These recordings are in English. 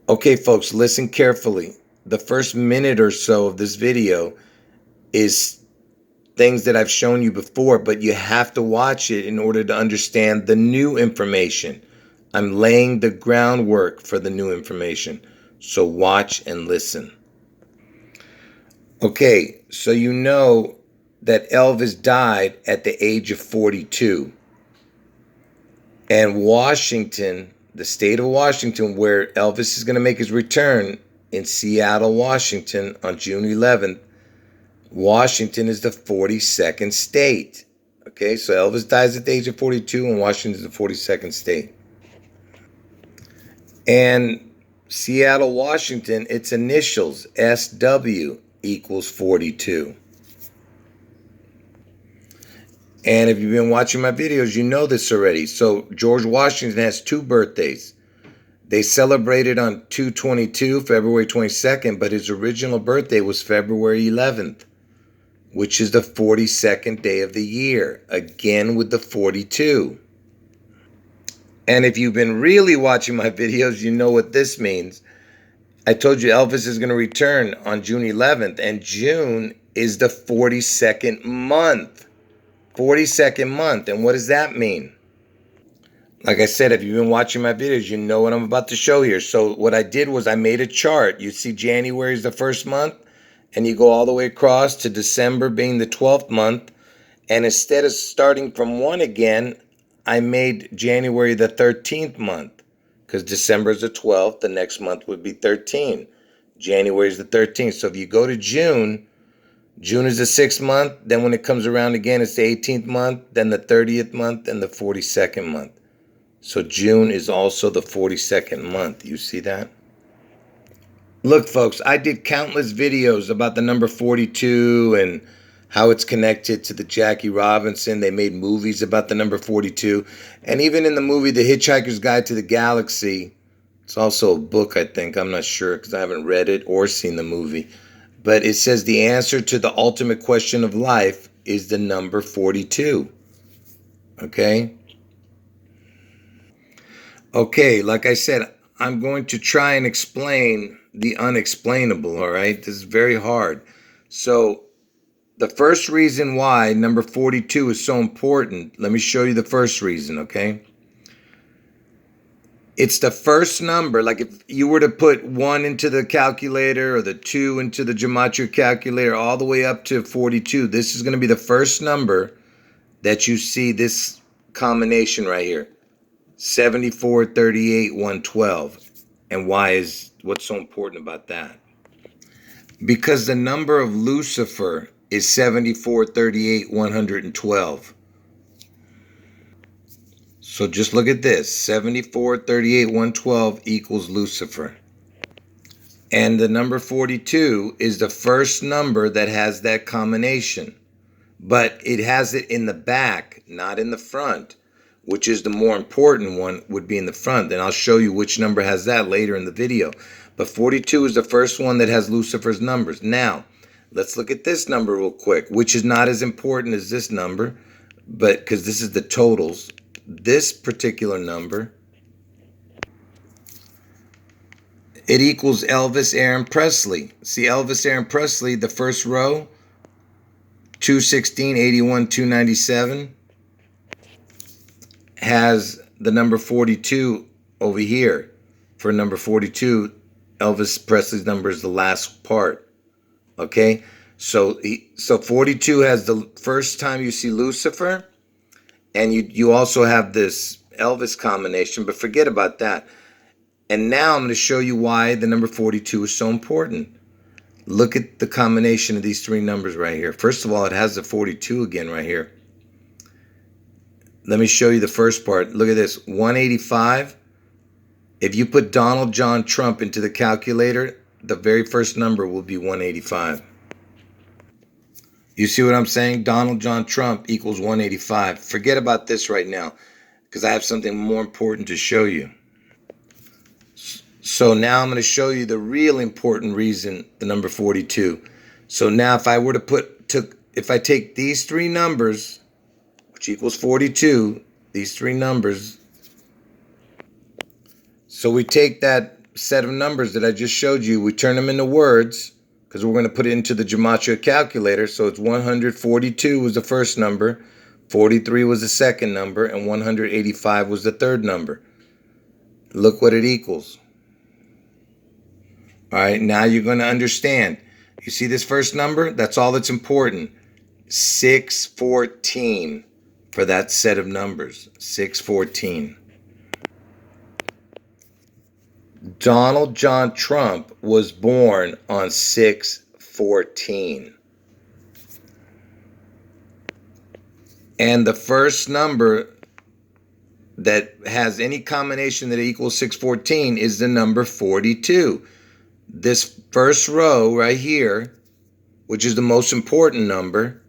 Okay, folks, listen carefully. The first minute or so of this video is things that I've shown you before, but you have to watch it in order to understand the new information. I'm laying the groundwork for the new information. So watch and listen. Okay, so you know that Elvis died at the age of 42. And Washington, the state of Washington, where Elvis is going to make his return in Seattle, Washington on June 11th, Washington is the 42nd state. Okay, so Elvis dies at the age of 42 and Washington is the 42nd state. And Seattle, Washington, its initials, SW, equals 42. And if you've been watching my videos, you know this already. So George Washington has two birthdays. They celebrated on 2/22, February 22nd, but his original birthday was February 11th, which is the 42nd day of the year, again with the 42. And if you've been really watching my videos, you know what this means. I told you Elvis is going to return on June 11th, and June is the 42nd month. 42nd month. And what does that mean? Like I said, if you've been watching my videos, you know what I'm about to show here. So what I did was I made a chart. You see January is the first month, and you go all the way across to December being the 12th month. And instead of starting from 1 again, I made January the 13th month, because December is the 12th. The next month would be 13. January is the 13th. So if you go to June, June is the 6th month. Then when it comes around again, it's the 18th month, then the 30th month, and the 42nd month. So June is also the 42nd month. You see that? Look, folks, I did countless videos about the number 42 and how it's connected to the Jackie Robinson. They made movies about the number 42. And even in the movie The Hitchhiker's Guide to the Galaxy, it's also a book, I think. I'm not sure because I haven't read it or seen the movie. But it says the answer to the ultimate question of life is the number 42. Okay? Okay, like I said, I'm going to try and explain the unexplainable, all right? This is very hard. So the first reason why number 42 is so important, let me show you the first reason, okay? It's the first number. Like if you were to put 1 into the calculator or the 2 into the gematria calculator all the way up to 42, this is going to be the first number that you see this combination right here. 74, 38, 112. And what's so important about that? Because the number of Lucifer is 74, 38, 112. So just look at this. 74, 38, 112 equals Lucifer. And the number 42 is the first number that has that combination. But it has it in the back, not in the front, which is the more important one, would be in the front. And I'll show you which number has that later in the video. But 42 is the first one that has Lucifer's numbers. Now, let's look at this number real quick, which is not as important as this number, but because this is the totals. This particular number, it equals Elvis Aaron Presley. See Elvis Aaron Presley, the first row, 216, 81, 297. Has the number 42 over here. For number 42, Elvis Presley's number is the last part. Okay? So 42 has the first time you see Lucifer, and you also have this Elvis combination, but forget about that. And now I'm going to show you why the number 42 is so important. Look at the combination of these three numbers right here. First of all, it has the 42 again right here. Let me show you the first part. Look at this, 185. If you put Donald John Trump into the calculator, the very first number will be 185. You see what I'm saying? Donald John Trump equals 185. Forget about this right now, because I have something more important to show you. So now I'm going to show you the real important reason, the number 42. So now if I were to if I take these three numbers, which equals 42, these three numbers. So we take that set of numbers that I just showed you, we turn them into words because we're going to put it into the gematria calculator. So it's 142 was the first number, 43 was the second number, and 185 was the third number. Look what it equals. All right, now you're going to understand. You see this first number? That's all that's important. 614 for that set of numbers. 614. Donald John Trump was born on 614. And the first number that has any combination that equals 614 is the number 42. This first row right here, which is the most important number,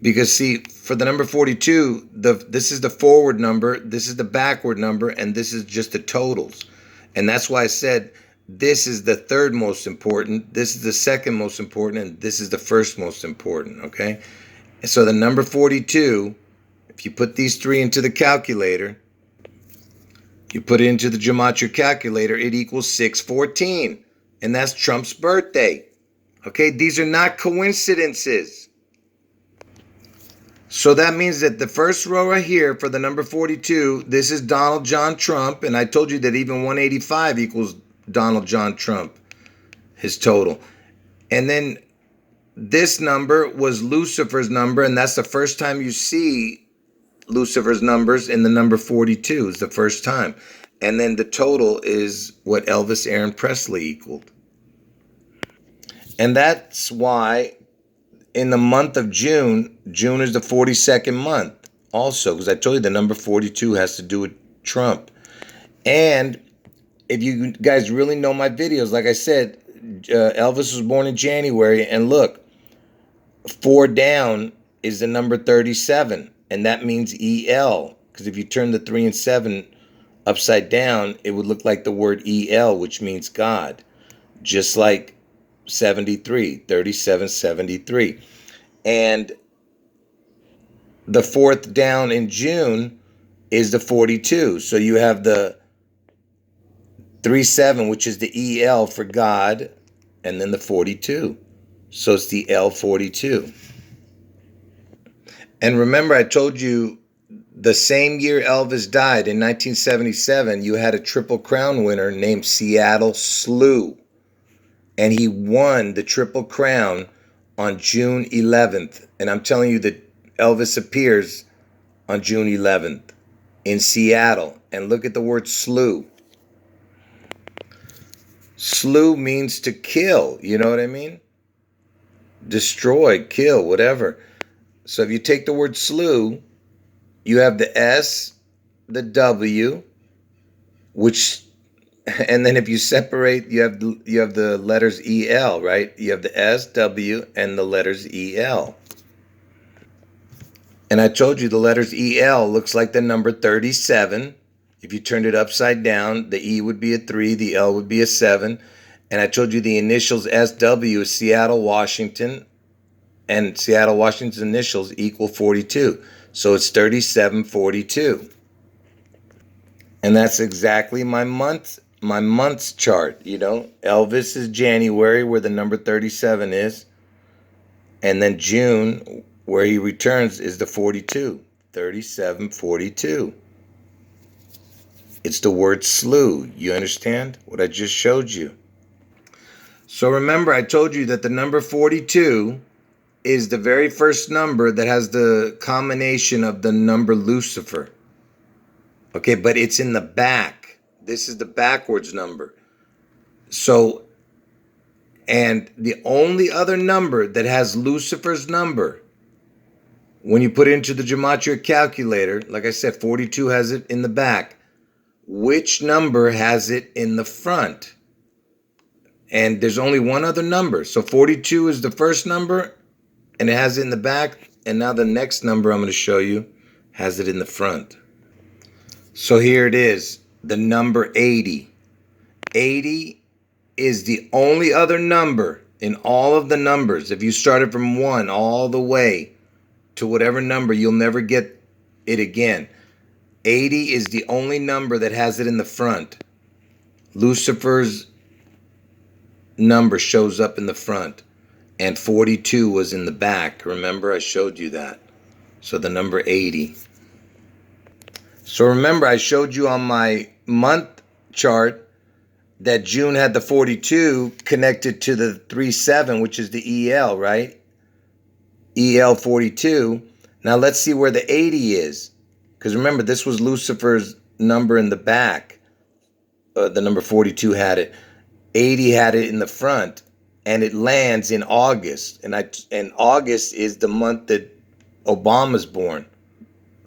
because see, for the number 42, this is the forward number, this is the backward number, and this is just the totals. And that's why I said this is the third most important, this is the second most important, and this is the first most important, okay? And so the number 42, if you put these three into the calculator, you put it into the gematria calculator, it equals 614. And that's Trump's birthday. Okay, these are not coincidences. So that means that the first row right here for the number 42, this is Donald John Trump. And I told you that even 185 equals Donald John Trump, his total. And then this number was Lucifer's number. And that's the first time you see Lucifer's numbers in the number 42 is the first time. And then the total is what Elvis Aaron Presley equaled. And that's why in the month of June, June is the 42nd month also, because I told you the number 42 has to do with Trump. And if you guys really know my videos, like I said, Elvis was born in January, and look, 4 down is the number 37, and that means EL, because if you turn the 3 and 7 upside down, it would look like the word EL, which means God, just like 73, 3773. And the 4th down in June is the 42. So you have the 37, which is the EL for God, and then the 42. So it's the L42. And remember, I told you the same year Elvis died, in 1977, you had a Triple Crown winner named Seattle Slew. And he won the Triple Crown on June 11th. And I'm telling you that Elvis appears on June 11th in Seattle. And look at the word slew. Slew means to kill. You know what I mean? Destroy, kill, whatever. So if you take the word slew, you have the S, the W, which, and then if you separate, you have the letters EL, right? You have the S, W, and the letters EL. And I told you the letters EL looks like the number 37. If you turned it upside down, the E would be a 3, the L would be a 7. And I told you the initials SW is Seattle, Washington, and Seattle, Washington's initials equal 42. So it's 3742. And that's exactly my month's chart, you know. Elvis is January, where the number 37 is. And then June, where he returns, is the 42. 3742. It's the word slew. You understand what I just showed you? So remember, I told you that the number 42 is the very first number that has the combination of the number Lucifer. Okay, but it's in the back. This is the backwards number. So, and the only other number that has Lucifer's number, when you put it into the gematria calculator, like I said, 42 has it in the back. Which number has it in the front? And there's only one other number. So 42 is the first number, and it has it in the back. And now the next number I'm going to show you has it in the front. So here it is, the number 80. 80 is the only other number in all of the numbers. If you started from 1 all the way to whatever number, you'll never get it again. 80 is the only number that has it in the front. Lucifer's number shows up in the front, and 42 was in the back. Remember, I showed you that. So the number 80. So remember, I showed you on my month chart that June had the 42 connected to the 37, which is the EL, right? EL 42. Now let's see where the 80 is. Because remember, this was Lucifer's number in the back. The number 42 had it. 80 had it in the front. And it lands in August. And August is the month that Obama's born.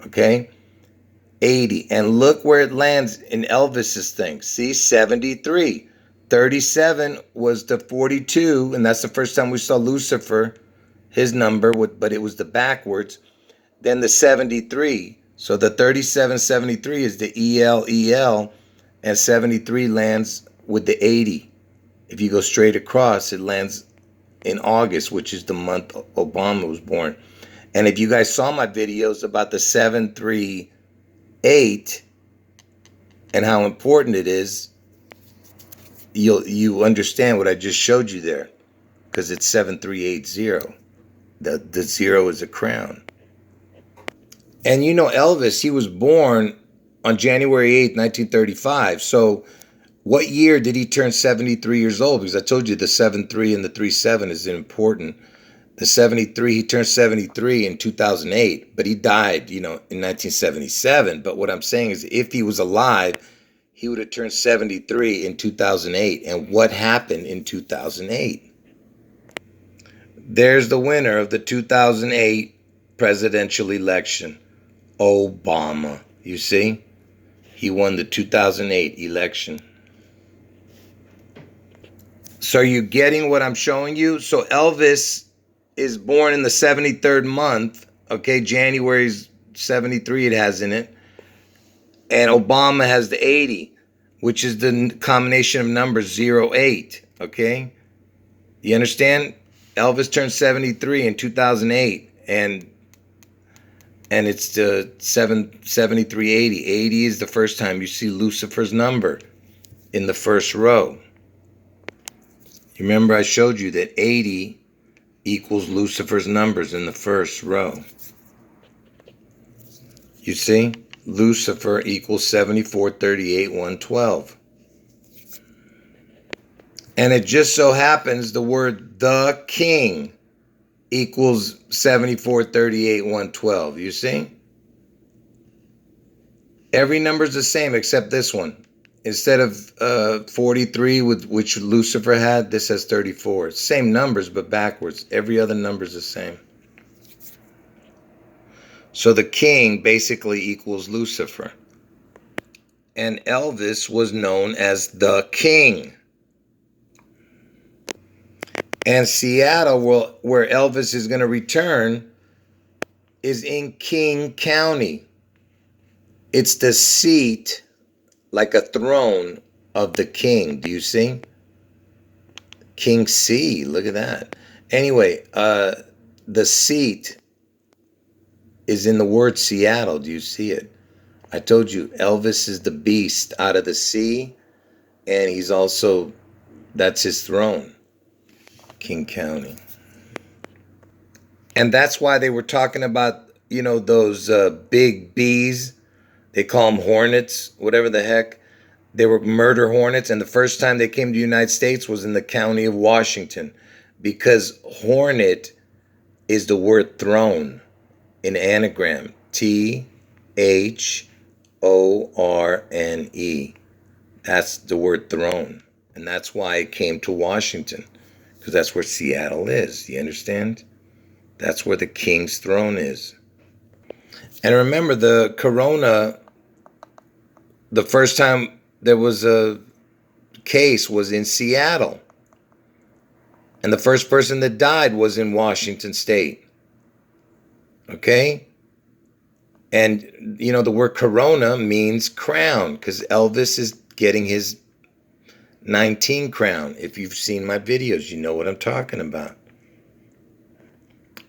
Okay? 80. And look where it lands in Elvis's thing. See, 73. 37 was the 42. And that's the first time we saw Lucifer, his number, but it was the backwards. Then the 73. So the 37, 73 is the EL, and 73 lands with the 80. If you go straight across, it lands in August, which is the month Obama was born. And if you guys saw my videos about the 738 and how important it is, you understand what I just showed you there, because it's 7380. The 0 is a crown. And you know Elvis, he was born on January 8th, 1935. So what year did he turn 73 years old? Because I told you the 73 and the 37 is important. The 73, he turned 73 in 2008, but he died, in 1977. But what I'm saying is if he was alive, he would have turned 73 in 2008. And what happened in 2008? There's the winner of the 2008 presidential election, Obama. You see? He won the 2008 election. So are you getting what I'm showing you? So Elvis is born in the 73rd month. Okay, January's 73 it has in it. And Obama has the 80, which is the combination of numbers 08. Okay? You understand? Elvis turned 73 in 2008. And it's the 7380. 80 is the first time you see Lucifer's number in the first row. You remember I showed you that 80 equals Lucifer's numbers in the first row. You see? Lucifer equals 74, 38, 112. And it just so happens the word the king equals 74, 38, 112. You see? Every number is the same except this one. Instead of 43, which Lucifer had, this has 34. Same numbers, but backwards. Every other number is the same. So the king basically equals Lucifer. And Elvis was known as the king. And Seattle, where Elvis is going to return, is in King County. It's the seat, like a throne, of the king. Do you see? King C. Look at that. Anyway, the seat is in the word Seattle. Do you see it? I told you, Elvis is the beast out of the sea, and he's also, that's his throne. King County. And that's why they were talking about, those big bees. They call them hornets, whatever the heck. They were murder hornets. And the first time they came to the United States was in the county of Washington. Because hornet is the word throne in anagram. THORNE. That's the word throne. And that's why it came to Washington. Because that's where Seattle is. You understand? That's where the king's throne is. And remember, the corona, the first time there was a case was in Seattle. And the first person that died was in Washington State. Okay? And, the word corona means crown, because Elvis is getting his 19 crown. If you've seen my videos, you know what I'm talking about.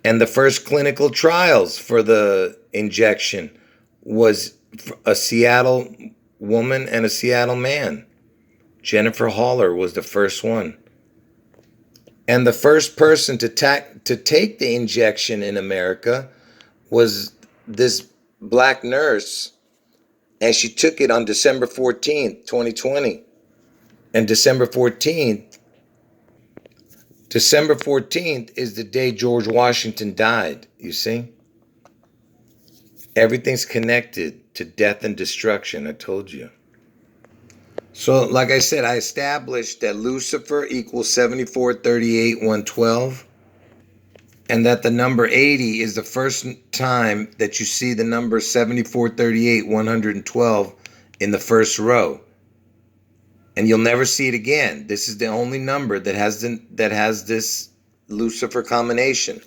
And the first clinical trials for the injection was a Seattle woman and a Seattle man. Jennifer Haller was the first one. And the first person to take the injection in America was this black nurse. And she took it on December 14th, 2020. And December 14th is the day George Washington died, you see? Everything's connected to death and destruction, I told you. So, like I said, I established that Lucifer equals 74, 38, 112. And that the number 80 is the first time that you see the number 74, 38, 112 in the first row. And you'll never see it again. This is the only number that has this Lucifer combination.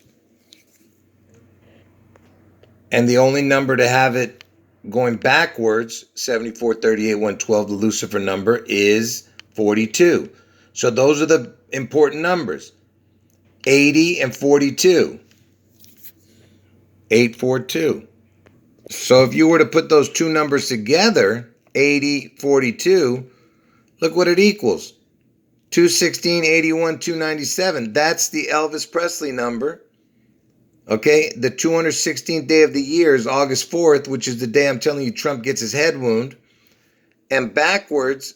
And the only number to have it going backwards, 74, 38, 112, the Lucifer number, is 42. So those are the important numbers. 80 and 42. 842. So if you were to put those two numbers together, 80, 42, look what it equals. 216, 81, 297. That's the Elvis Presley number. Okay, the 216th day of the year is August 4th, which is the day I'm telling you Trump gets his head wound. And backwards,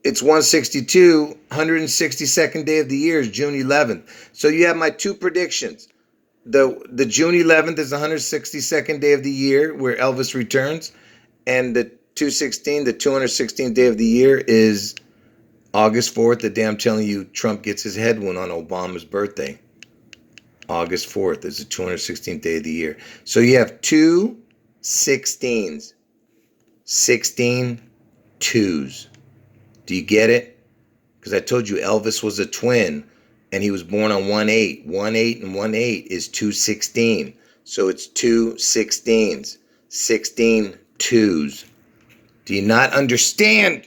it's 162, 162nd day of the year is June 11th. So you have my two predictions. The June 11th is the 162nd day of the year where Elvis returns. And the 216th day of the year is August 4th, the day I'm telling you Trump gets his head wound on Obama's birthday. August 4th is the 216th day of the year. So you have two 16s. 16 twos. Do you get it? Because I told you Elvis was a twin and he was born on 1/8. 1/8 and 1/8 is 216. So it's two 16s. 16 twos. Do you not understand?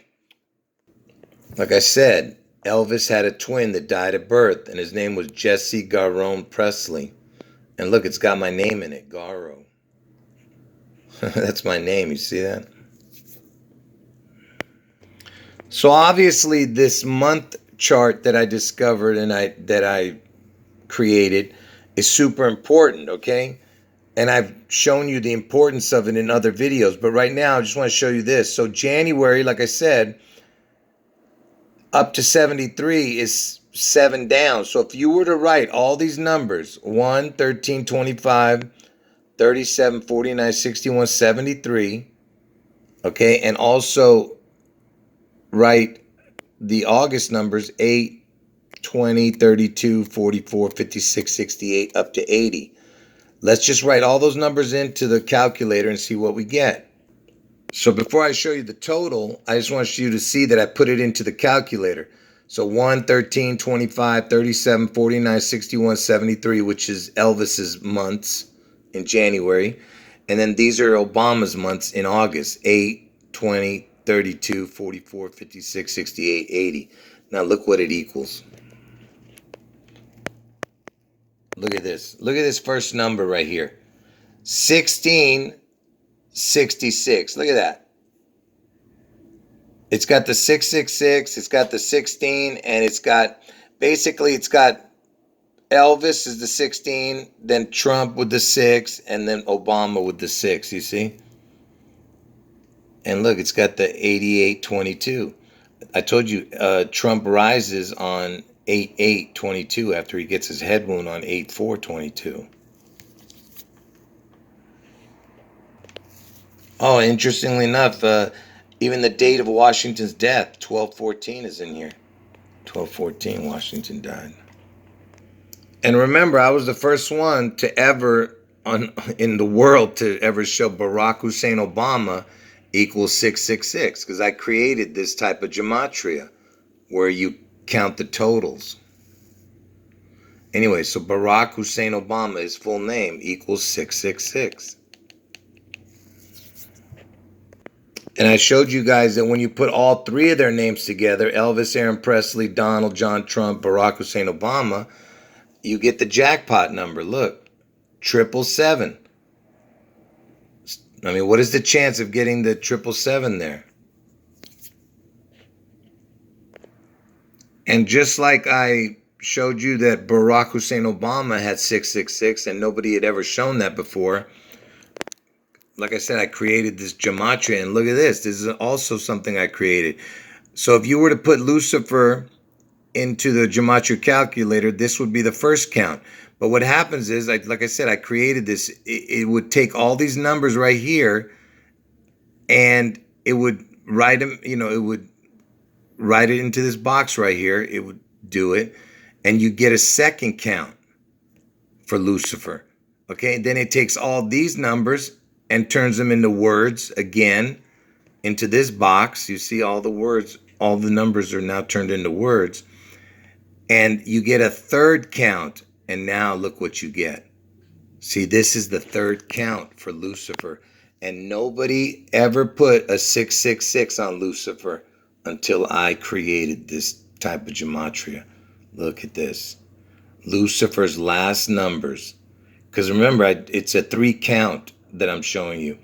Like I said, Elvis had a twin that died at birth, and his name was Jesse Garone Presley. And look, it's got my name in it, Garo. That's my name, you see that? So obviously this month chart that I discovered and that I created is super important, okay? And I've shown you the importance of it in other videos, but right now I just want to show you this. So January, like I said, up to 73 is 7 down. So if you were to write all these numbers, 1, 13, 25, 37, 49, 61, 73, okay, and also write the August numbers, 8, 20, 32, 44, 56, 68, up to 80. Let's just write all those numbers into the calculator and see what we get. So before I show you the total, I just want you to see that I put it into the calculator. So 1, 13, 25, 37, 49, 61, 73, which is Elvis's months in January. And then these are Obama's months in August, 8, 20, 32, 44, 56, 68, 80. Now look what it equals. Look at this. Look at this first number right here. 1666. Look at that. It's got the 666, it's got the 16, and it's got Elvis is the 16, then Trump with the 6, and then Obama with the 6, you see? And look, it's got the 8822. I told you Trump rises on 8822 after he gets his head wound on 8422. Oh, interestingly enough, even the date of Washington's death, 12/14, is in here. 12/14, Washington died. And remember, I was the first one to ever, in the world, to ever show Barack Hussein Obama equals 666, because I created this type of gematria where you count the totals. Anyway, so Barack Hussein Obama, his full name, equals 666. And I showed you guys that when you put all three of their names together, Elvis, Aaron Presley, Donald John Trump, Barack Hussein Obama, you get the jackpot number. Look, 777. I mean, what is the chance of getting the 777 there? And just like I showed you that Barack Hussein Obama had 666 and nobody had ever shown that before, like I said, I created this gematria, and look at this. This is also something I created. So if you were to put Lucifer into the gematria calculator, this would be the first count. But what happens is, like I said, I created this. It would take all these numbers right here, and it would write them. It would write it into this box right here. It would do it, and you get a second count for Lucifer. Okay, then it takes all these numbers and turns them into words again into this box. You see all the words, all the numbers are now turned into words. And you get a third count. And now look what you get. See, this is the third count for Lucifer. And nobody ever put a 666 on Lucifer until I created this type of gematria. Look at this. Lucifer's last numbers. Because remember, it's a 3 count that I'm showing you.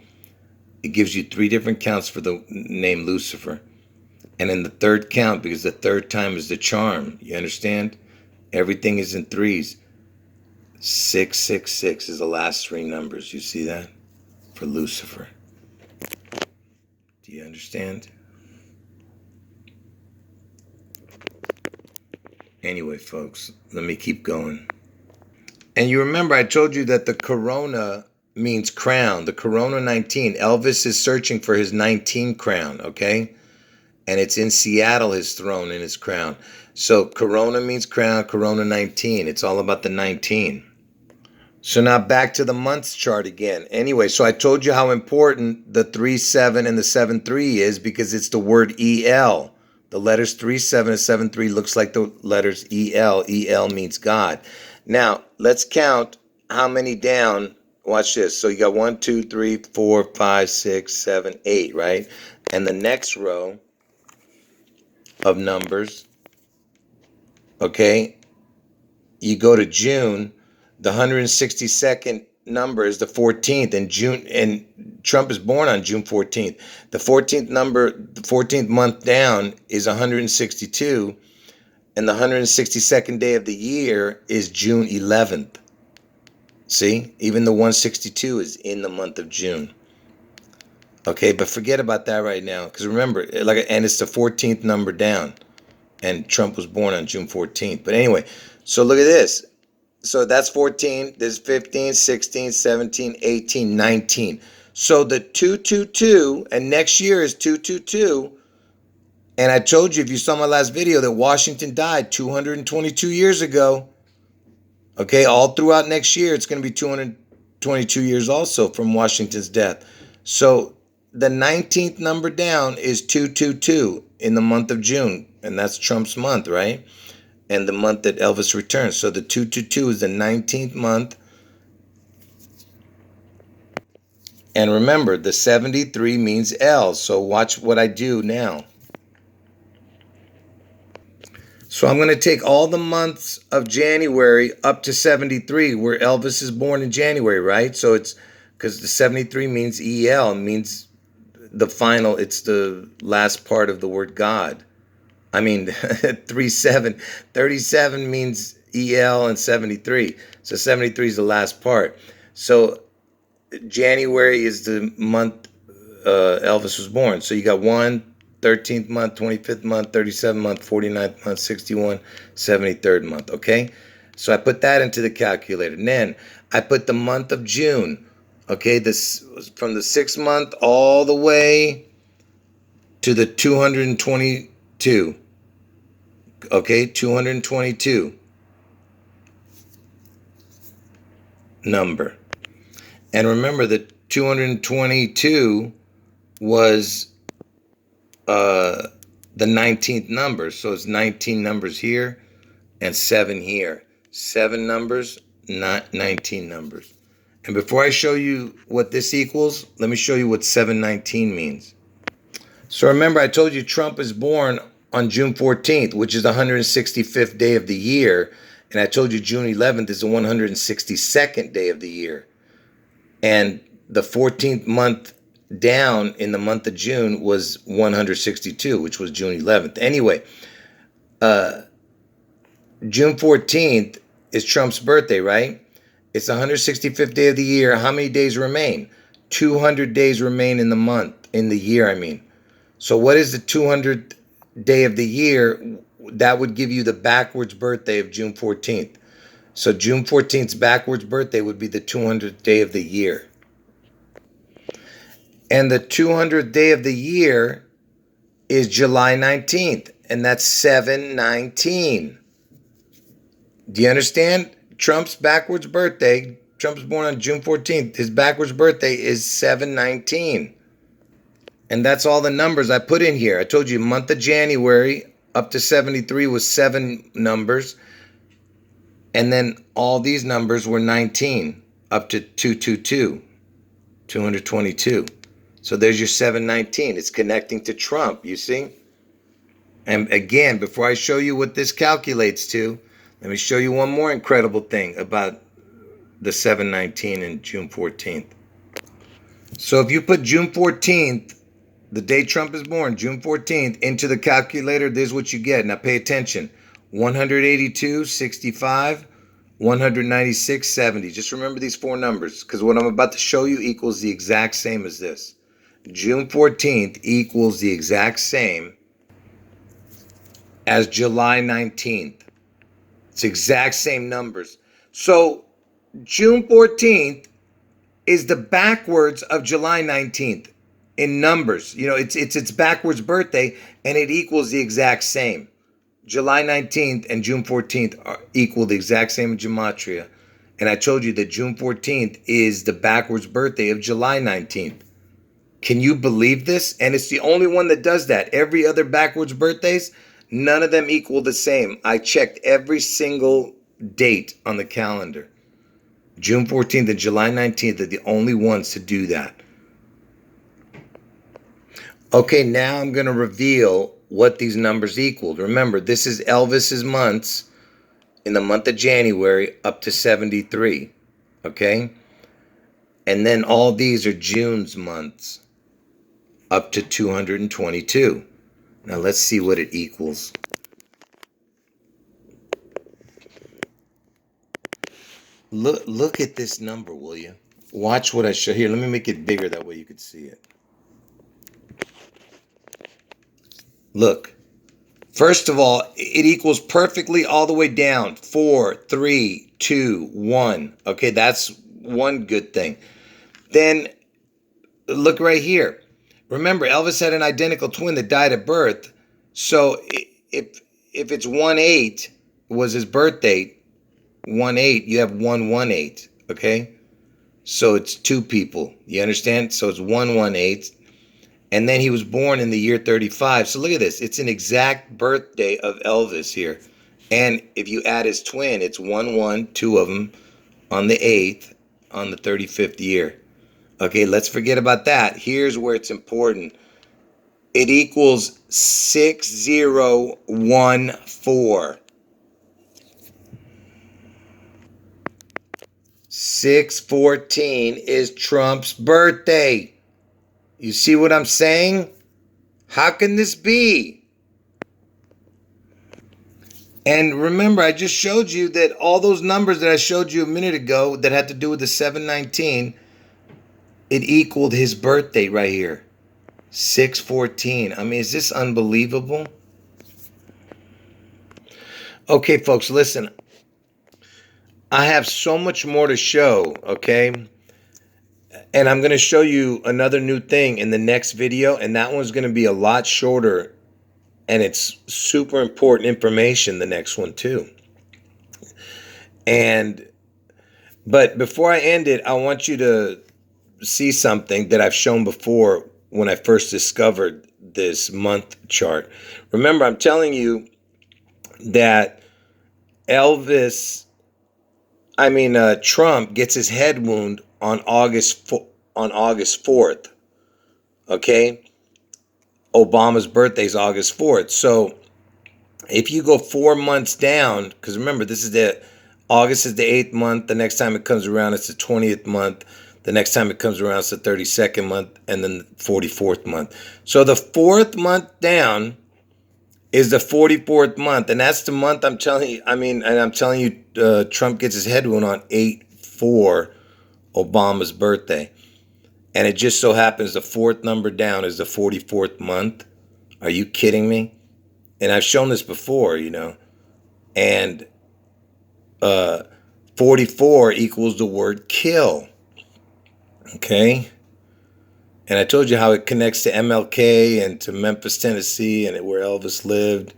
It gives you 3 different counts for the name Lucifer. And in the third count, because the third time is the charm, you understand? Everything is in threes. 666 is the last 3 numbers. You see that? For Lucifer. Do you understand? Anyway, folks, let me keep going. And you remember I told you that the corona means crown. The corona 19. Elvis is searching for his 19 crown, okay? And it's in Seattle, his throne and his crown. So corona means crown, corona 19. It's all about the 19. So now back to the months chart again. Anyway, so I told you how important the 3-7 and the 7-3 is because it's the word EL. The letters 3-7 and 7-3 looks like the letters EL. EL means God. Now, let's count how many down. Watch this. So you got 1, 2, 3, 4, 5, 6, 7, 8, right? And the next row of numbers, okay, you go to June. The 162nd number is the 14th, and Trump is born on June 14th. The 14th number, the 14th month down is 162, and the 162nd day of the year is June 11th. See, even the 162 is in the month of June. Okay, but forget about that right now, because remember, and it's the 14th number down, and Trump was born on June 14th. But anyway, so look at this. So that's 14, there's 15, 16, 17, 18, 19. So the 222, and next year is 222. And I told you, if you saw my last video, that Washington died 222 years ago. Okay, all throughout next year, it's going to be 222 years also from Washington's death. So the 19th number down is 222 in the month of June. And that's Trump's month, right? And the month that Elvis returns. So the 222 is the 19th month. And remember, the 73 means L. So watch what I do now. So I'm going to take all the months of January up to 73, where Elvis is born in January, right? So it's because the 73 means EL, means the final, it's the last part of the word God. I mean, 37 means EL and 73. So 73 is the last part. So January is the month Elvis was born. So you got 13th month, 25th month, 37th month, 49th month, 61, 73rd month, okay? So I put that into the calculator. And then I put the month of June, okay? This was from the 6th month all the way to the 222. Okay, 222 number. And remember that 222 was the 19th number. So it's 19 numbers here and 7 here. 7 numbers, not 19 numbers. And before I show you what this equals, let me show you what 719 means. So remember, I told you Trump is born on June 14th, which is the 165th day of the year. And I told you June 11th is the 162nd day of the year. And the 14th month down in the month of June was 162, which was June 11th. Anyway, June 14th is Trump's birthday, right? It's the 165th day of the year. How many days remain? 200 days remain in the month, in the year, I mean. So what is the 200th day of the year? That would give you the backwards birthday of June 14th. So June 14th's backwards birthday would be the 200th day of the year. And the 200th day of the year is July 19th, and that's 7/19. Do you understand? Trump's backwards birthday, Trump's born on June 14th. His backwards birthday is 7/19. And that's all the numbers I put in here. I told you month of January up to 73 was 7 numbers. And then all these numbers were 19 up to 222, 222. So there's your 7/19. It's connecting to Trump, you see? And again, before I show you what this calculates to, let me show you one more incredible thing about the 7/19 and June 14th. So if you put June 14th, the day Trump is born, June 14th, into the calculator, this is what you get. Now pay attention. 182, 65, 196, 70. Just remember these 4 numbers, because what I'm about to show you equals the exact same as this. June 14th equals the exact same as July 19th. It's exact same numbers. So June 14th is the backwards of July 19th in numbers. You know, it's its backwards birthday, and it equals the exact same. July 19th and June 14th are equal the exact same in gematria. And I told you that June 14th is the backwards birthday of July 19th. Can you believe this? And it's the only one that does that. Every other backwards birthdays, none of them equal the same. I checked every single date on the calendar. June 14th and July 19th are the only ones to do that. Okay, now I'm going to reveal what these numbers equaled. Remember, this is Elvis's months in the month of January up to 73. Okay? And then all these are June's months up to 222. Now let's see what it equals. Look at this number, will you? Watch what I show here. Let me make it bigger, that way you could see it. Look. First of all, it equals perfectly all the way down. 4, 3, 2, 1. Okay, that's one good thing. Then look right here. Remember, Elvis had an identical twin that died at birth. So if it's 1/8 was his birth date, 1/8, you have 1/18. Okay, so it's 2 people. You understand? So it's 1/18. And then he was born in the year 35. So look at this. It's an exact birthday of Elvis here. And if you add his twin, it's 1/1, 2 of them on the 8th, on the 35th year. Okay, let's forget about that. Here's where it's important. It equals 6014. 6/14 is Trump's birthday. You see what I'm saying? How can this be? And remember, I just showed you that all those numbers that I showed you a minute ago that had to do with the 7/19, it equaled his birthday right here. 6/14. I mean, is this unbelievable? Okay, folks, listen. I have so much more to show, okay? And I'm going to show you another new thing in the next video, and that one's going to be a lot shorter, and it's super important information, the next one too. But before I end it, I want you to see something that I've shown before when I first discovered this month chart. Remember, I'm telling you that Trump gets his head wound on August 4th. Okay? Obama's birthday is August 4th. So if you go 4 months down, because remember, August is the 8th month. The next time it comes around, it's the 20th month. The next time it comes around, it's the 32nd month, and then the 44th month. So the 4th month down is the 44th month, and that's the month I'm telling you. I mean, and I'm telling you, Trump gets his head wound on 8/4, Obama's birthday, and it just so happens the fourth number down is the 44th month. Are you kidding me? And I've shown this before, and 44 equals the word kill. Okay. And I told you how it connects to MLK and to Memphis, Tennessee, and where Elvis lived.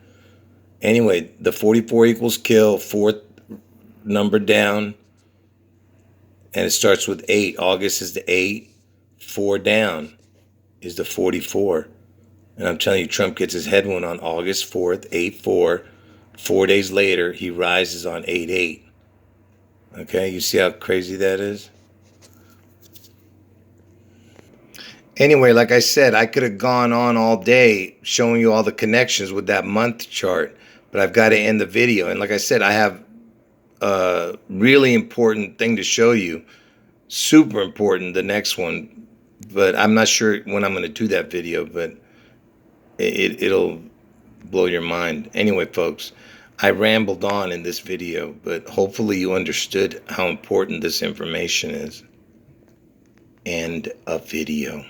Anyway, the 44 equals kill, fourth number down, and it starts with 8. August is the 8. 4 down is the 44. And I'm telling you, Trump gets his head wound on August 4th, 8/4. 4 days later, he rises on 8/8. Okay, you see how crazy that is? Anyway, like I said, I could have gone on all day showing you all the connections with that month chart, but I've got to end the video. And like I said, I have a really important thing to show you. Super important, the next one. But I'm not sure when I'm going to do that video, but it'll blow your mind. Anyway, folks, I rambled on in this video, but hopefully you understood how important this information is. End of video.